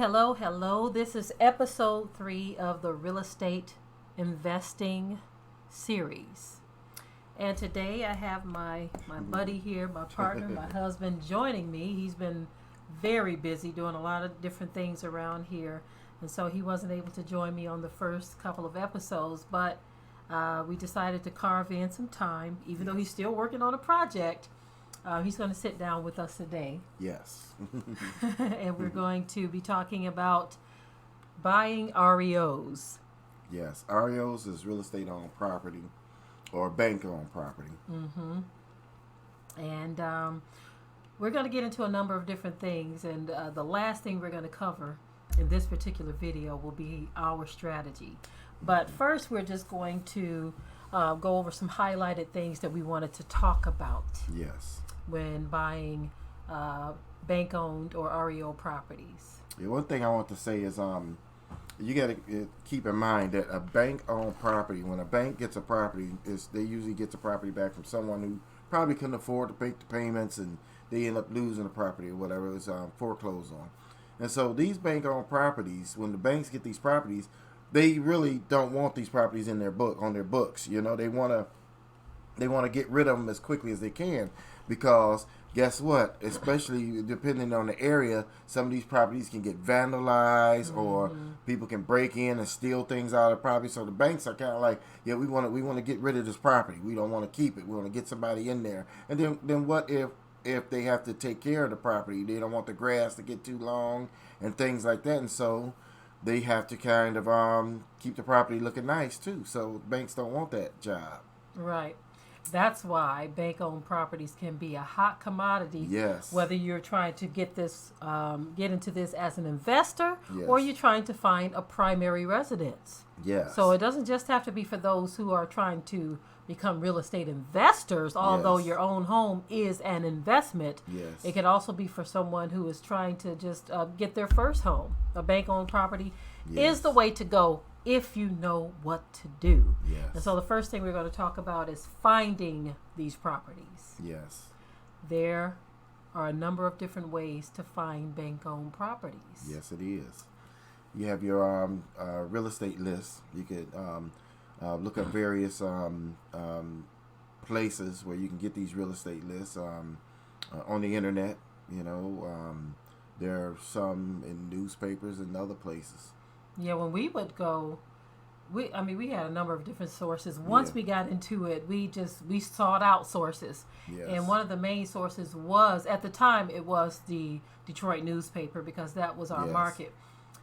Hello. This is episode 3 of the real estate investing series. And today I have my buddy here, my partner, my husband joining me. He's been very busy doing a lot of different things around here. And so he wasn't able to join me on the first couple of episodes, but we decided to carve in some time, even though he's still working on a project. He's going to sit down with us today. Yes. And we're going to be talking about buying REOs. Yes. REOs is real estate owned property or bank owned property. Mm-hmm. And we're going to get into a number of different things. And the last thing we're going to cover in this particular video will be our strategy. But first, we're just going to go over some highlighted things that we wanted to talk about. Yes. When buying bank-owned or REO properties. Yeah, one thing I want to say is you got to keep in mind that a bank-owned property, when a bank gets a property, they usually get the property back from someone who probably couldn't afford to make the payments, and they end up losing the property or whatever it was foreclosed on. And so these bank-owned properties, when the banks get these properties, they really don't want these properties in their books. You know, they want to get rid of them as quickly as they can, because guess what? Especially depending on the area, some of these properties can get vandalized, or people can break in and steal things out of the property. So the banks are kind of like, yeah, we want to get rid of this property. We don't want to keep it. We want to get somebody in there. And then what if they have to take care of the property? They don't want the grass to get too long and things like that. And so they have to kind of keep the property looking nice too. So banks don't want that job. Right. That's why bank-owned properties can be a hot commodity. Yes. Whether you're trying to get into this as an investor, yes, or you're trying to find a primary residence. Yes. So it doesn't just have to be for those who are trying to become real estate investors, although yes, your own home is an investment. Yes. It could also be for someone who is trying to just get their first home. A bank-owned property yes, is the way to go if you know what to do. Yes. And so the first thing we're going to talk about is finding these properties. Yes. There are a number of different ways to find bank-owned properties. Yes, it is. You have your real estate list. You could look up various places where you can get these real estate lists on the internet. You know, there are some in newspapers and other places. Yeah, when we would go, we had a number of different sources. Once we got into it, we sought out sources. Yes. And one of the main sources was, at the time, it was the Detroit newspaper, because that was our yes, market.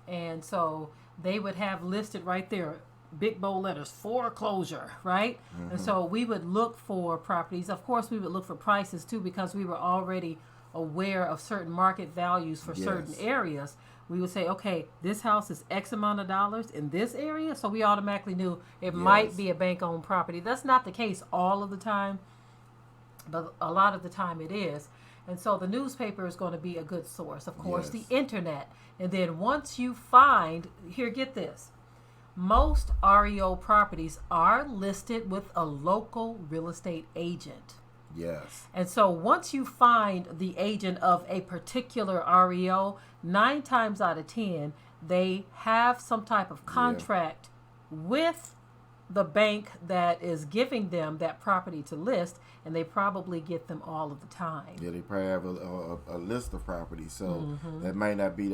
And so they would have listed right there, big bold letters, foreclosure, right? Mm-hmm. And so we would look for properties. Of course, we would look for prices too, because we were already aware of certain market values for yes, certain areas. We would say, okay, this house is X amount of dollars in this area, so we automatically knew it yes, might be a bank-owned property. That's not the case all of the time, but a lot of the time it is. And so the newspaper is going to be a good source. Of course, yes, the internet. And then once you find, here, get this, most REO properties are listed with a local real estate agent. yes, And so once you find the agent of a particular REO, 9 times out of 10, they have some type of contract with the bank that is giving them that property to list, and they probably get them all of the time. Yeah, they probably have a list of properties, so that might not be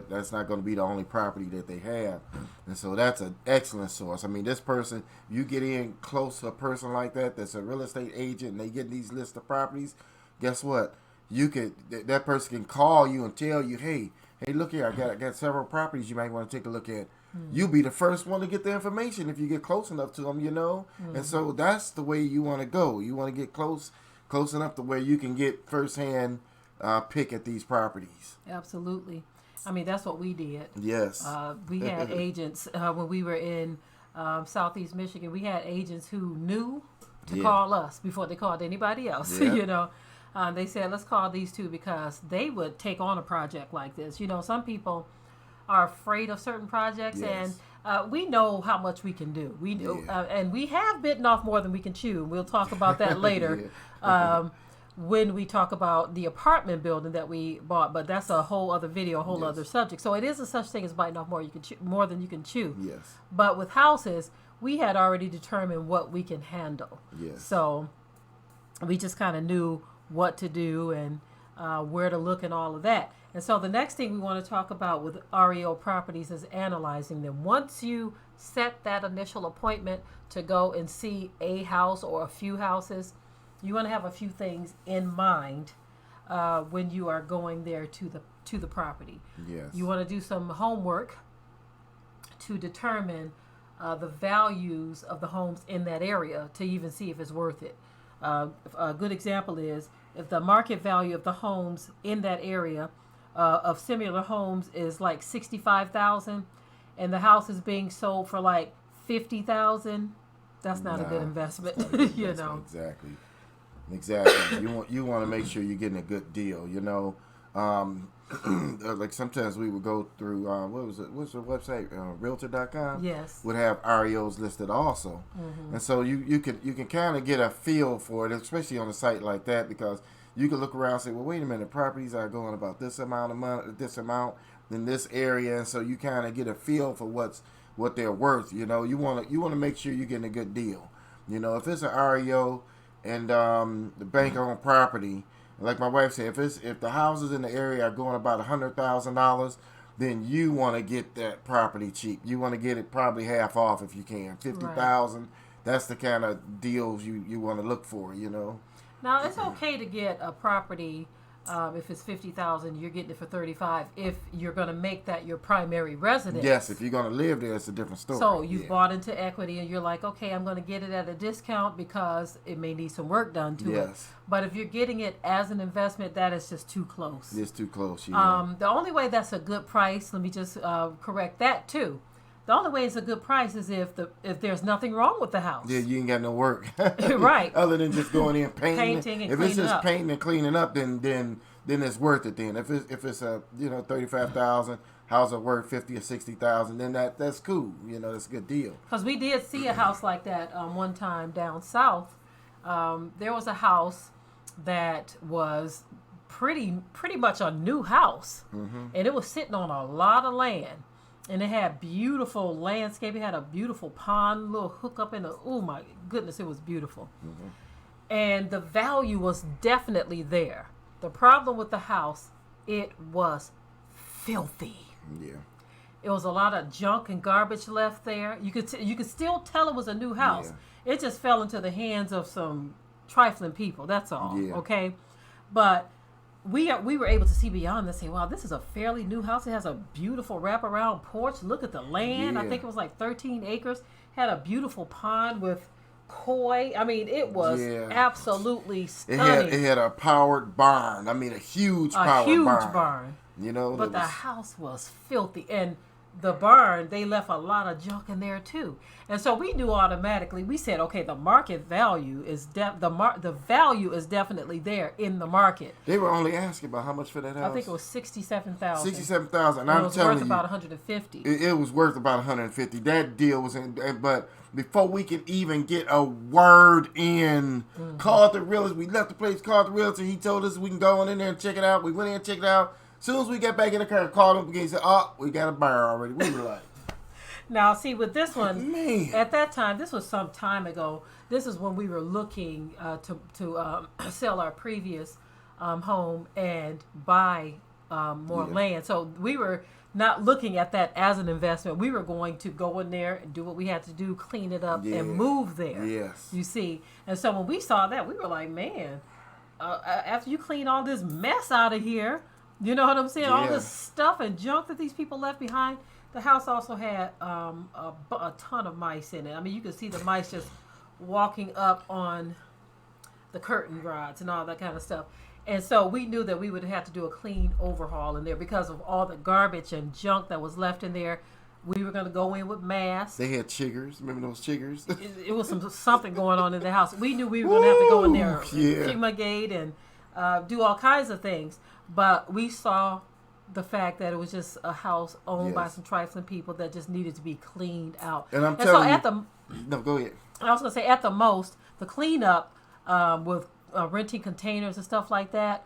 that's not going to be the only property that they have, and so that's an excellent source. I mean, this person, you get in close to a person like that's a real estate agent, and they get these lists of properties. Guess what? That person can call you and tell you, hey, look here, I got several properties you might want to take a look at. You'll be the first one to get the information if you get close enough to them, you know. And so that's the way you want to go. You want to get close enough to where you can get firsthand pick at these properties. Absolutely. I mean, that's what we did. Yes. We had agents when we were in Southeast Michigan. We had agents who knew to call us before they called anybody else. Yeah. You know, they said, let's call these two, because they would take on a project like this. You know, some people are afraid of certain projects, yes, and we know how much we can do. We do, and we have bitten off more than we can chew. We'll talk about that later. when we talk about the apartment building that we bought, but that's a whole other video, a whole Yes. other subject. So it is a such thing as biting off more than you can chew. Yes. But with houses, we had already determined what we can handle. Yes. So we just kind of knew what to do and where to look and all of that. And so the next thing we want to talk about with REO properties is analyzing them. Once you set that initial appointment to go and see a house or a few houses, you want to have a few things in mind when you are going there to the property. Yes. You want to do some homework to determine the values of the homes in that area to even see if it's worth it. A good example is if the market value of the homes in that area of similar homes is like $65,000 and the house is being sold for like $50,000, that's not a good investment. You know. Exactly. You want to make sure you're getting a good deal. You know, like sometimes we would go through what's the website? Realtor.com. Yes. Would have REOs listed also, and so you can kind of get a feel for it, especially on a site like that, because you can look around and say, well, wait a minute, properties are going about this amount of money, this amount in this area, and so you kind of get a feel for what they're worth. You know, you want to make sure you're getting a good deal. You know, if it's an REO and the bank-owned property, like my wife said, if the houses in the area are going about $100,000, then you want to get that property cheap. You want to get it probably half off if you can. $50,000. Right. That's the kind of deals you want to look for. You know. Now it's okay to get a property. If it's $50,000, you're getting it for $35,000. If you're going to make that your primary residence, yes. If you're going to live there, it's a different story. So you've bought into equity, and you're like, okay, I'm going to get it at a discount because it may need some work done to it. But if you're getting it as an investment, that is just too close. It's too close. Yeah. The only way that's a good price, let me just correct that too. The only way it's a good price is if there's nothing wrong with the house. Yeah, you ain't got no work. Right. Other than just going in painting and cleaning up. If it's just painting and cleaning up, then it's worth it. Then if it's a $35,000 house at worth $50,000 or $60,000, then that's cool. You know, that's a good deal. Because we did see a house like that one time down south. There was a house that was pretty much a new house, and it was sitting on a lot of land. And it had beautiful landscape. It had a beautiful pond, little hookup in the. Oh my goodness, it was beautiful. And the value was definitely there. The problem with the house, it was filthy. Yeah. It was a lot of junk and garbage left there. You could still tell it was a new house. Yeah. It just fell into the hands of some trifling people. That's all. Yeah. Okay, but we were able to see beyond this. Say, wow, this is a fairly new house. It has a beautiful wraparound porch. Look at the land. Yeah. I think it was like 13 acres. Had a beautiful pond with koi. I mean, it was absolutely stunning. It had a powered barn. I mean, a huge barn. You know, but the house was filthy, and the barn, they left a lot of junk in there too. And so we knew automatically. We said, okay, the market value is the value is definitely there in the market. They were only asking about how much for that house. I think it was $67,000. $67,000. And it was worth about $150. It was worth about $150. That deal was in, but before we could even get a word in, called the realtor. We left the place, called the realtor. He told us we can go in there and check it out. We went in and checked it out. As soon as we got back in the car, called him again. He said, "Oh, we got a buyer already." We were like, now, see, with this one, man. At that time, this was some time ago. This is when we were looking to sell our previous home and buy more land. So we were not looking at that as an investment. We were going to go in there and do what we had to do, clean it up, and move there. Yes. You see? And so when we saw that, we were like, man, after you clean all this mess out of here, you know what I'm saying? All this stuff and junk that these people left behind. The house also had a ton of mice in it. I mean, you could see the mice just walking up on the curtain rods and all that kind of stuff. And so we knew that we would have to do a clean overhaul in there because of all the garbage and junk that was left in there. We were going to go in with masks. They had chiggers. Remember those chiggers? It was something going on in the house. We knew we were going to have to go in there, fumigate and do all kinds of things. But we saw the fact that it was just a house owned by some trifling people that just needed to be cleaned out. And I'm telling you. No, go ahead. I was going to say, at the most, the cleanup with renting containers and stuff like that,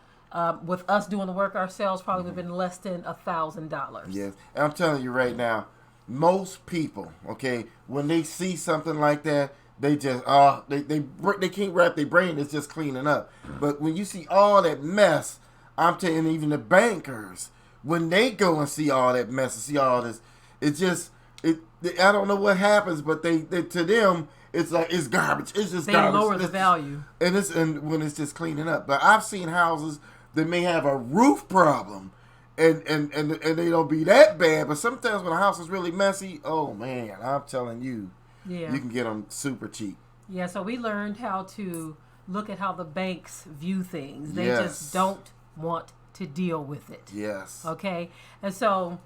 with us doing the work ourselves, probably would have been less than $1,000. Yes, and I'm telling you right now, most people, okay, when they see something like that, they just they can't wrap their brain. It's just cleaning up. But when you see all that mess, I'm telling you, even the bankers, when they go and see all that mess and see all this, it just I don't know what happens, but they to them it's like it's garbage. It's just they garbage. lower the value, and when it's just cleaning up. But I've seen houses that may have a roof problem, and they don't be that bad. But sometimes when a house is really messy, oh man, I'm telling you, yeah, you can get them super cheap. Yeah, so we learned how to look at how the banks view things. They Yes. just don't want to deal with it. Yes. Okay, and so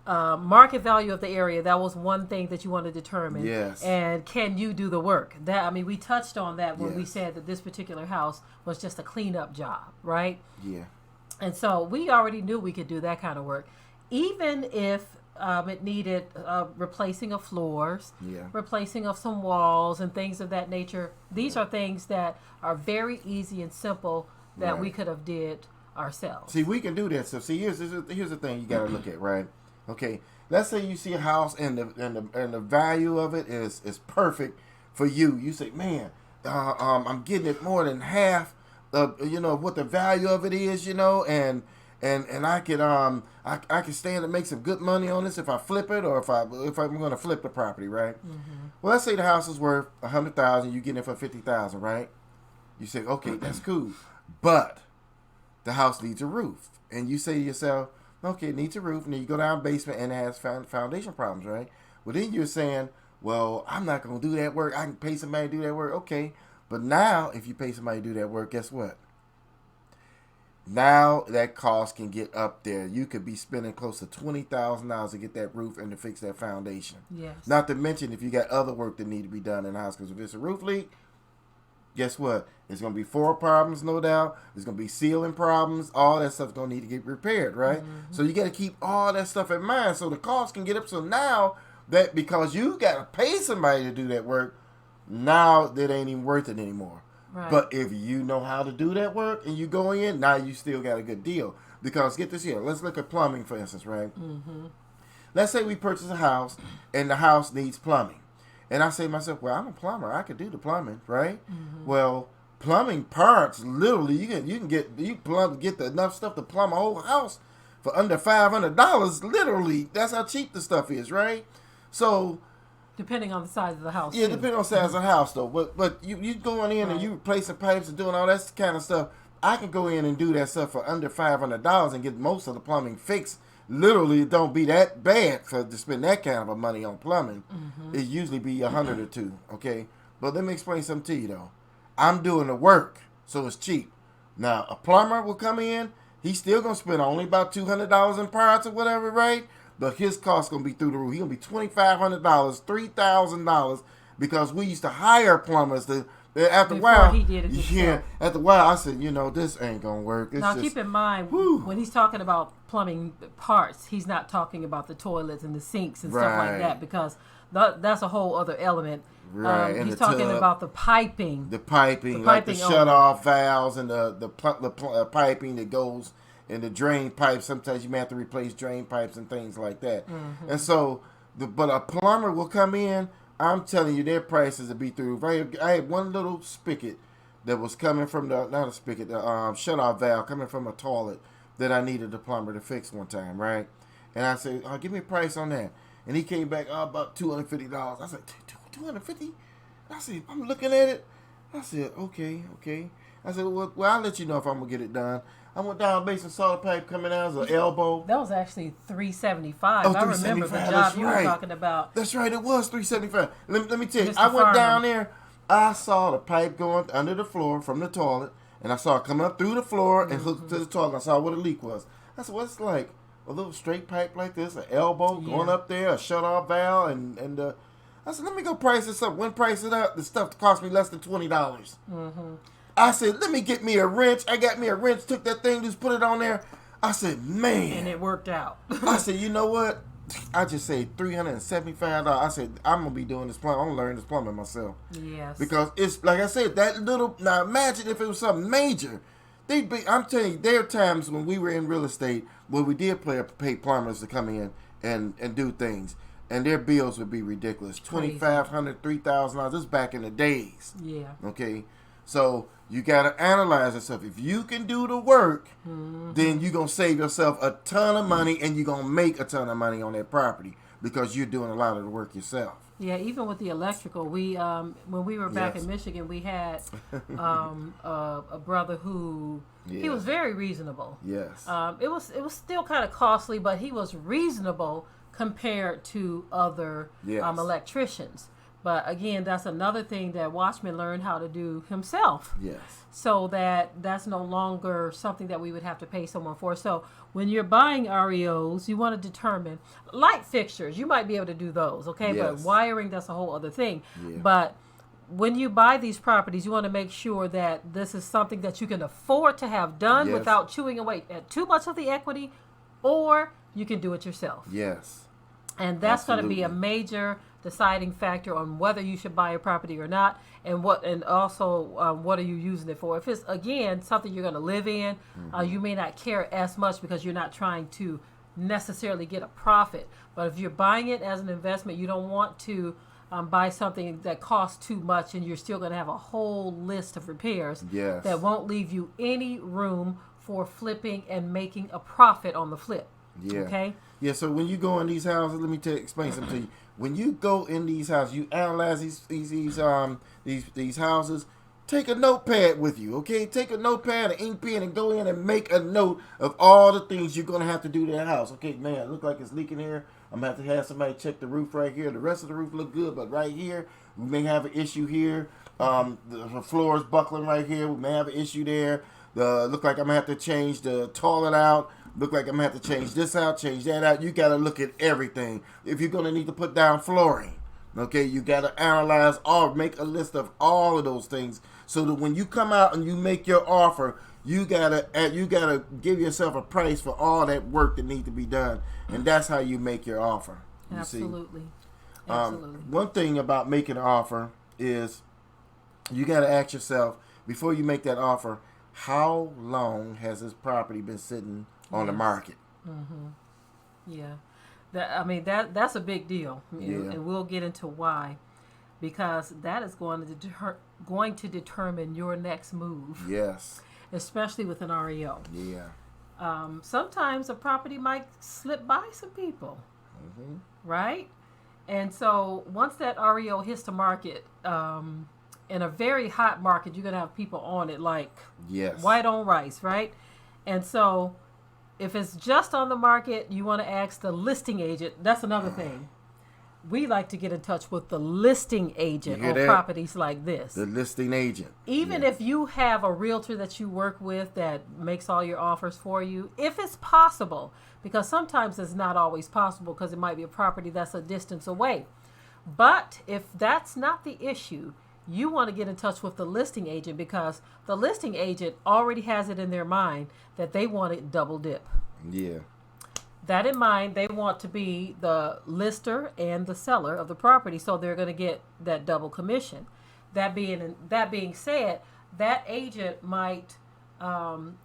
market value of the area, that was one thing that you want to determine. Yes. And can you do the work? That, I mean, we touched on that when we Yes. said that this particular house was just a cleanup job, right? Yeah. And so we already knew we could do that kind of work. Even if it needed replacing of floors, Yeah. replacing of some walls and things of that nature. These are things that are very easy and simple that Right. we could have did ourselves. See, we can do that. So, see, here's the thing you got to look at, right? Okay, let's say you see a house and the value of it is perfect for you. You say, man, I'm getting it more than half of what the value of it is, and I could I can stand to make some good money on this if I flip it or if I'm going to flip the property, right? Mm-hmm. Well, let's say the house is worth $100,000, you get it for $50,000, right? You say, okay, that's cool, but the house needs a roof, and you say to yourself, okay, it needs a roof, and then you go down basement and it has foundation problems, right? Well, then you're saying, well, I'm not going to do that work. I can pay somebody to do that work. Okay, but now if you pay somebody to do that work, guess what? Now that cost can get up there. You could be spending close to $20,000 to get that roof and to fix that foundation. Yes. Not to mention if you got other work that need to be done in the house, because if it's a roof leak, guess what? It's going to be floor problems, no doubt. There's going to be ceiling problems. All that stuff's going to need to get repaired, right? Mm-hmm. So you got to keep all that stuff in mind. So the cost can get up. So now that because you got to pay somebody to do that work, now that ain't even worth it anymore. Right. But if you know how to do that work and you go in, now you still got a good deal. Because get this here. Let's look at plumbing, for instance, right? Mm-hmm. Let's say we purchase a house and the house needs plumbing. And I say to myself, well, I'm a plumber. I could do the plumbing, right? Mm-hmm. Well, plumbing parts, literally, you can get enough stuff to plumb a whole house for under $500. Literally, that's how cheap the stuff is, right? So, depending on the size of the house. yeah, too. depending on the size of the house, though. But you going in and you replacing pipes and doing all that kind of stuff. I can go in and do that stuff for under $500 and get most of the plumbing fixed. Literally, it don't be that bad to spend that kind of money on plumbing. Mm-hmm. It usually be $100 or $200, okay? But let me explain something to you, though. I'm doing the work, so it's cheap. Now, a plumber will come in. He's still going to spend only about $200 in parts or whatever, right? But his cost going to be through the roof. He's going to be $2,500, $3,000, because we used to hire plumbers to... After a while, he did it himself. After a while, I said, this ain't gonna work. Now, keep in mind, when he's talking about plumbing parts, he's not talking about the toilets and the sinks and stuff like that, because that's a whole other element. Right, he's talking about the piping. The piping, like the shut-off valves and the piping that goes in the drain pipes. Sometimes you may have to replace drain pipes and things like that. Mm-hmm. And so, but a plumber will come in. I'm telling you, their prices will be through. I had one little spigot that was coming from the shut-off valve coming from a toilet that I needed the plumber to fix one time, right? And I said, give me a price on that. And he came back, about $250. I said, $250? I said, I'm looking at it. I said, okay. I said, well, I'll let you know if I'm going to get it done. I went down basement, saw the pipe coming out as an elbow. That was actually $375. Oh, I remember the job you were talking about. That's right, it was $375. Let me tell you, I went down there, I saw the pipe going under the floor from the toilet, and I saw it coming up through the floor and hooked to the toilet. I saw what a leak was. I said, what's like a little straight pipe like this, an elbow going up there, a shut-off valve, and I said, let me go price this up. When price it up, the stuff cost me less than $20. Mm-hmm. I said, let me get me a wrench. I got me a wrench, took that thing, just put it on there. I said, man. And it worked out. I said, you know what? I just say $375. I said I'm gonna be doing this plumbing. I'm gonna learn this plumbing myself. Yes. Because it's like I said, that little. Now imagine if it was something major. I'm telling you, there are times when we were in real estate where we did pay plumbers to come in and do things, and their bills would be ridiculous. $2,500, $3,000. This is back in the days. Yeah. Okay. So you got to analyze yourself. If you can do the work, then you're going to save yourself a ton of money, and you're going to make a ton of money on that property because you're doing a lot of the work yourself. Yeah, even with the electrical, we when we were back in Michigan, we had a brother who he was very reasonable. Yes. It was still kind of costly, but he was reasonable compared to other electricians. But again, that's another thing that Watchman learned how to do himself. Yes. So that's no longer something that we would have to pay someone for. So when you're buying REOs, you want to determine light fixtures. You might be able to do those, okay? Yes. But wiring, that's a whole other thing. Yeah. But when you buy these properties, you want to make sure that this is something that you can afford to have done without chewing away at too much of the equity, or you can do it yourself. Yes. And that's going to be a major deciding factor on whether you should buy a property or not, and also what are you using it for. If it's again something you're going to live in, you may not care as much because you're not trying to necessarily get a profit. But if you're buying it as an investment, you don't want to buy something that costs too much, and you're still going to have a whole list of repairs that won't leave you any room for flipping and making a profit on the flip. Yeah. Okay. Yeah. So when you go in these houses, let me explain something to you. When you go in these houses, you analyze these houses. Take a notepad with you, okay? Take a notepad, an ink pen, and go in and make a note of all the things you're gonna have to do to that house. Okay, man, it look like it's leaking here. I'm gonna have somebody check the roof right here. The rest of the roof look good, but right here we may have an issue here. The floor is buckling right here. We may have an issue there. Look like I'm gonna have to change the toilet out. Look like I'm going to have to change this out, change that out. You got to look at everything. If you're going to need to put down flooring, okay, you got to analyze make a list of all of those things so that when you come out and you make your offer, you got to give yourself a price for all that work that needs to be done. And that's how you make your offer. Absolutely. Absolutely. One thing about making an offer is you got to ask yourself, before you make that offer, how long has this property been sitting on the market? Yeah, that's a big deal, and we'll get into why, because that is going to determine your next move. Yes, especially with an REO. Yeah. Sometimes a property might slip by some people, right? And so once that REO hits the market, in a very hot market, you're gonna have people on it like white on rice, right? And so if it's just on the market, you want to ask the listing agent. That's another thing. We like to get in touch with the listing agent on properties like this. The listing agent. Even if you have a realtor that you work with that makes all your offers for you, if it's possible, because sometimes it's not always possible because it might be a property that's a distance away. But if that's not the issue, you want to get in touch with the listing agent because the listing agent already has it in their mind that they want it double dip. Yeah. That in mind, they want to be the lister and the seller of the property, so they're going to get that double commission. That being said, that agent might,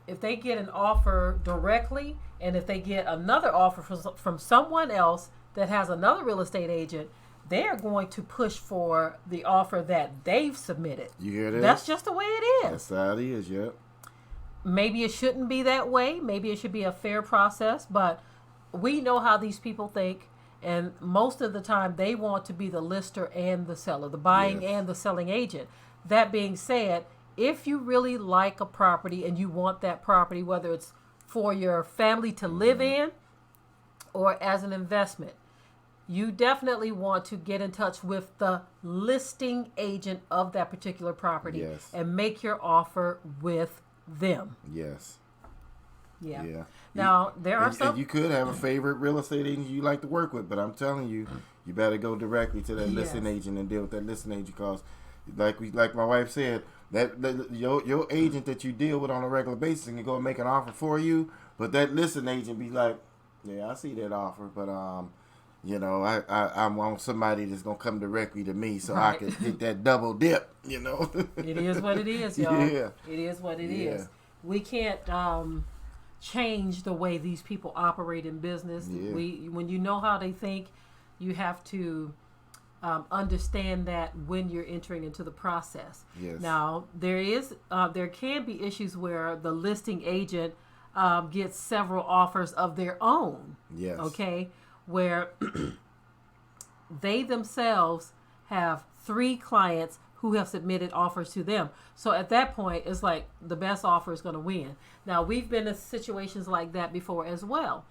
if they get an offer directly, and if they get another offer from someone else that has another real estate agent, they're going to push for the offer that they've submitted. You hear that? That's just the way it is. That's how it is, yep. Maybe it shouldn't be that way. Maybe it should be a fair process, but we know how these people think, and most of the time they want to be the lister and the seller, the buying and the selling agent. That being said, if you really like a property and you want that property, whether it's for your family to live in or as an investment, you definitely want to get in touch with the listing agent of that particular property and make your offer with them. Yes. Yeah. Now, there are some... You could have a favorite real estate agent you like to work with, but I'm telling you, you better go directly to that listing agent and deal with that listing agent because, like my wife said, your agent that you deal with on a regular basis can go and make an offer for you, but that listing agent be like, yeah, I see that offer, but You know, I want somebody that's gonna come directly to me so I Right. can hit that double dip. You know. It is what it is, y'all. Yeah. It is what it Yeah. is. We can't change the way these people operate in business. Yeah. When you know how they think, you have to understand that when you're entering into the process. Yes. Now there can be issues where the listing agent gets several offers of their own. Yes. Okay, where they themselves have 3 clients who have submitted offers to them. So at that point, it's like the best offer is going to win. Now, we've been in situations like that before as well.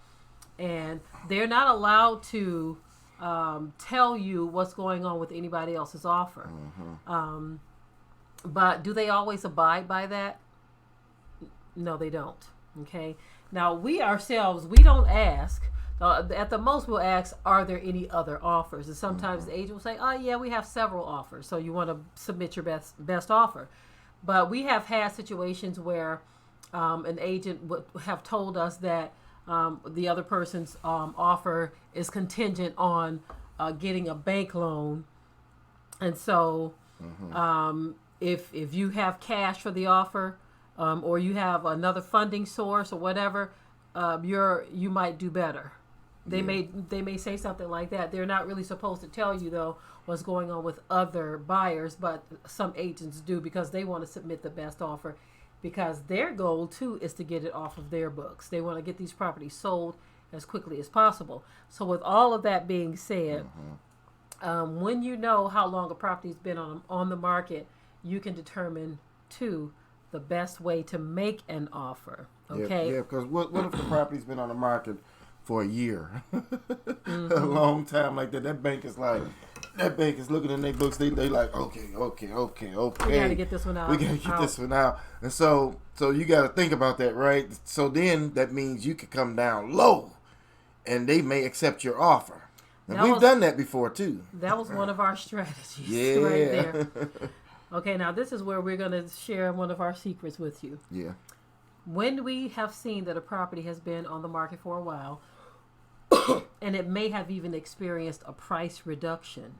And they're not allowed to tell you what's going on with anybody else's offer. Mm-hmm. But do they always abide by that? No, they don't. Okay. Now, we ourselves, we don't ask. At the most, we'll ask, are there any other offers? And sometimes the agent will say, oh, yeah, we have several offers. So you want to submit your best offer. But we have had situations where an agent would have told us that the other person's offer is contingent on getting a bank loan. And so if you have cash for the offer or you have another funding source or whatever, you might do better. They may say something like that. They're not really supposed to tell you though what's going on with other buyers, but some agents do because they want to submit the best offer because their goal too is to get it off of their books. They want to get these properties sold as quickly as possible. So with all of that being said, when you know how long a property's been on the market, you can determine too the best way to make an offer. Okay. Yeah, because what if the property's been on the market for a year, a long time like that? That bank is looking in their books. They like, okay. We got to get this one out. We got to get this one out. And so you got to think about that, right? So then that means you could come down low, and they may accept your offer. And we've done that before too. That was one of our strategies. Yeah. Right there. Okay, now this is where we're going to share one of our secrets with you. Yeah. When we have seen that a property has been on the market for a while, and it may have even experienced a price reduction,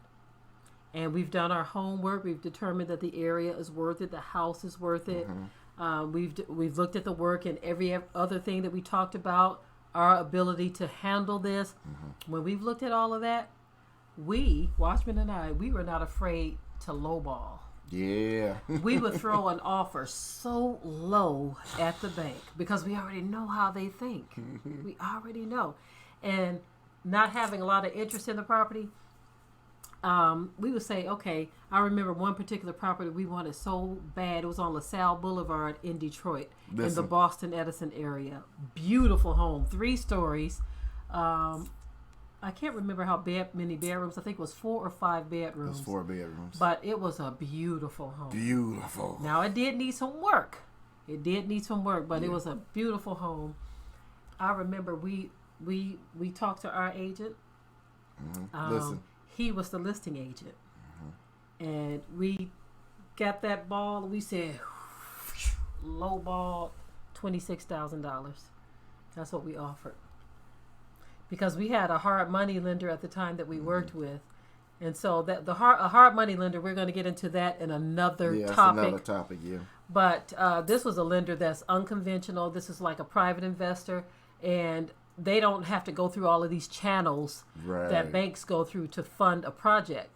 and we've done our homework, we've determined that the area is worth it, the house is worth it. We've looked at the work and every other thing that we talked about, our ability to handle this. When we've looked at all of that, Watchman and I, we were not afraid to lowball. Yeah. We would throw an offer so low at the bank because we already know how they think. We already know. And not having a lot of interest in the property, we would say, okay, I remember one particular property we wanted so bad. It was on LaSalle Boulevard in Detroit, in the Boston Edison area. Beautiful home, 3 stories. I can't remember how many bedrooms. I think it was 4 or 5 bedrooms. It was 4 bedrooms. But it was a beautiful home. Beautiful. Now, it did need some work. But it was a beautiful home. I remember we talked to our agent. Listen. He was the listing agent. And we got that ball. We said, low ball, $26,000. That's what we offered. Because we had a hard money lender at the time that we worked with. And so that a hard money lender, we're going to get into that in another topic. That's another topic, yeah. But this was a lender that's unconventional. This is like a private investor. And they don't have to go through all of these channels that banks go through to fund a project.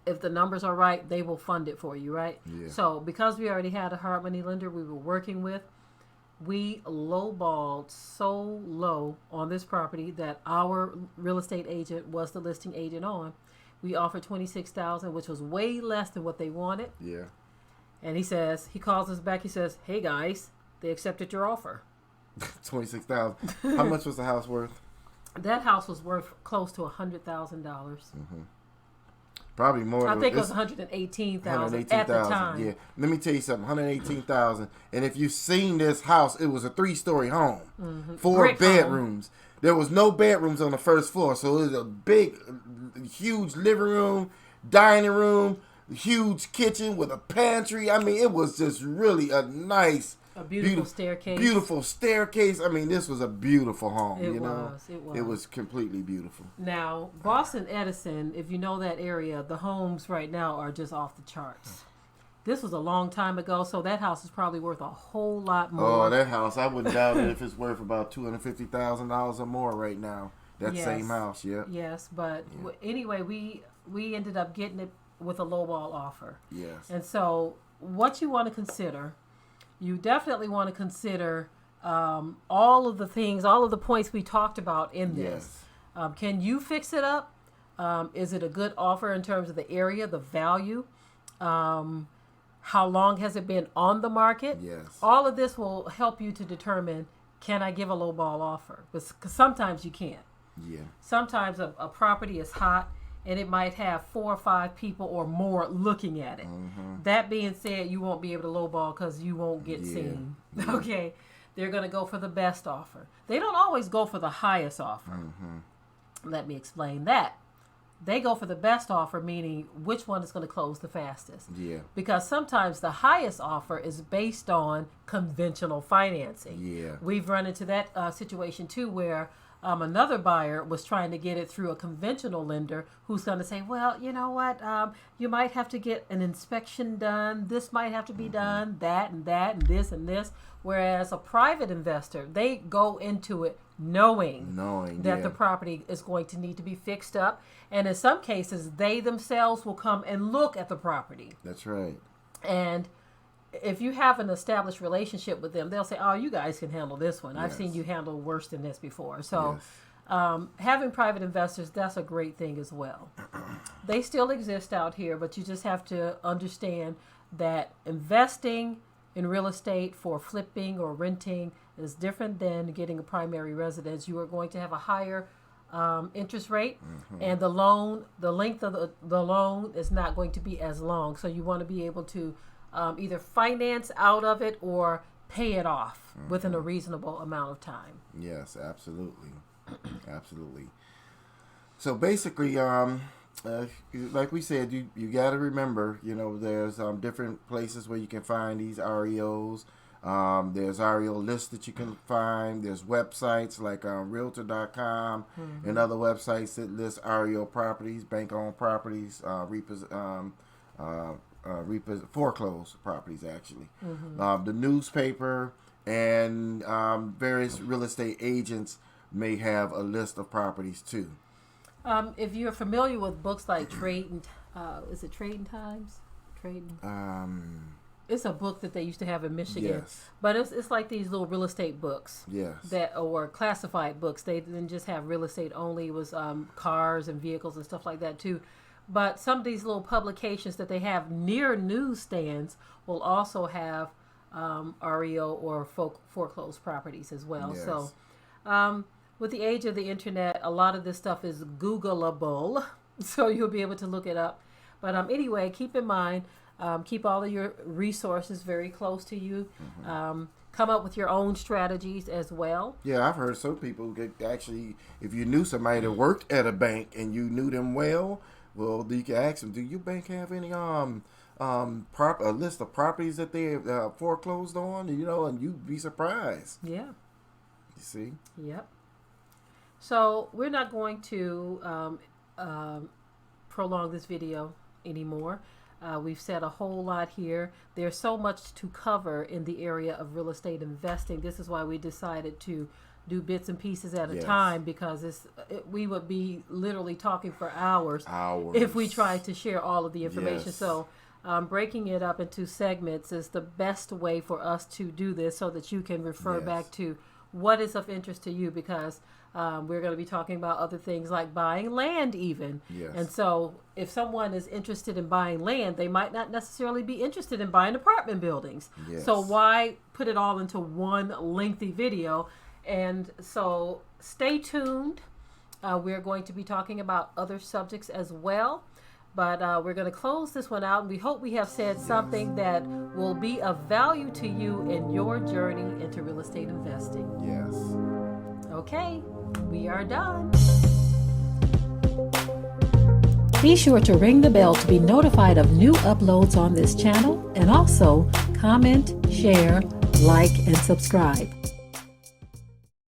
If the numbers are right, they will fund it for you, right? Yeah. So because we already had a hard money lender we were working with, we lowballed so low on this property that our real estate agent was the listing agent on. We offered $26,000, which was way less than what they wanted. Yeah. And he calls us back. He says, "Hey guys, they accepted your offer." $26,000. How much was the house worth? That house was worth close to $100,000. Probably more. I think it was $118,000 at the time. Yeah. Let me tell you something. $118,000. And if you've seen this house, it was a 3-story home, 4 Brick bedrooms. Home. There was no bedrooms on the first floor, so it was a big, huge living room, dining room, huge kitchen with a pantry. I mean, it was just really a nice A beautiful staircase. Beautiful staircase. I mean, this was a beautiful home. It you know, was. It was. It was completely beautiful. Now, Boston Edison, if you know that area, the homes right now are just off the charts. This was a long time ago, so that house is probably worth a whole lot more. Oh, that house! I wouldn't doubt it if it's worth about $250,000 or more right now. That Yes. same house, yeah. Yes, but anyway, we ended up getting it with a lowball offer. Yes. And so, what you want to consider, you definitely want to consider all of the things, all of the points we talked about in this. Yes. Can you fix it up? Is it a good offer in terms of the area, the value? How long has it been on the market? Yes. All of this will help you to determine, can I give a lowball offer? Because sometimes you can't. Yeah. Sometimes a property is hot and it might have 4 or 5 people or more looking at it. Mm-hmm. That being said, you won't be able to lowball because you won't get Yeah. seen. Yeah. Okay. They're going to go for the best offer. They don't always go for the highest offer. Mm-hmm. Let me explain that. They go for the best offer, meaning which one is going to close the fastest. Yeah. Because sometimes the highest offer is based on conventional financing. Yeah. We've run into that situation too, where another buyer was trying to get it through a conventional lender who's going to say, well, you know what, you might have to get an inspection done. This might have to be done, that, and this. Whereas a private investor, they go into it knowing that the property is going to need to be fixed up. And in some cases, they themselves will come and look at the property. That's right. And if you have an established relationship with them, they'll say, oh, you guys can handle this one. I've Yes. seen you handle worse than this before. So Yes. having private investors, that's a great thing as well. They still exist out here, but you just have to understand that investing in real estate for flipping or renting is different than getting a primary residence. You are going to have a higher interest rate, and the length of the loan is not going to be as long. So you want to be able to either finance out of it or pay it off within a reasonable amount of time. Yes, absolutely. Absolutely. So basically, like we said, you got to remember, there's different places where you can find these REOs. There's REO lists that you can find. There's websites like Realtor.com and other websites that list REO properties, bank-owned properties, foreclosed properties, actually. The newspaper and various real estate agents may have a list of properties too. If you're familiar with books like Trading, is it Trading Times? It's a book that they used to have in Michigan, Yes. but it's like these little real estate books Yes. that or classified books. They didn't just have real estate only; it was cars and vehicles and stuff like that too. But some of these little publications that they have near newsstands will also have REO or foreclosed properties as well. Yes. So, with the age of the internet, a lot of this stuff is Googleable, so you'll be able to look it up. But anyway, keep in mind, keep all of your resources very close to you. Come up with your own strategies as well. Yeah, I've heard some people actually, if you knew somebody that worked at a bank and you knew them well, you can ask them, do your bank have any a list of properties that they foreclosed on? And you'd be surprised. Yeah. You see? Yep. So we're not going to prolong this video anymore. We've said a whole lot here. There's so much to cover in the area of real estate investing. This is why we decided to do bits and pieces at a Yes. time, because we would be literally talking for hours Hours. if we tried to share all of the information. Yes. So breaking it up into segments is the best way for us to do this, so that you can refer Yes. back to what is of interest to you, because we're going to be talking about other things like buying land even. Yes. And so if someone is interested in buying land, they might not necessarily be interested in buying apartment buildings. Yes. So why put it all into one lengthy video? And so stay tuned. We're going to be talking about other subjects as well. But we're going to close this one out, and we hope we have said something that will be of value to you in your journey into real estate investing. Yes. Okay, we are done. Be sure to ring the bell to be notified of new uploads on this channel, and also comment, share, like, and subscribe.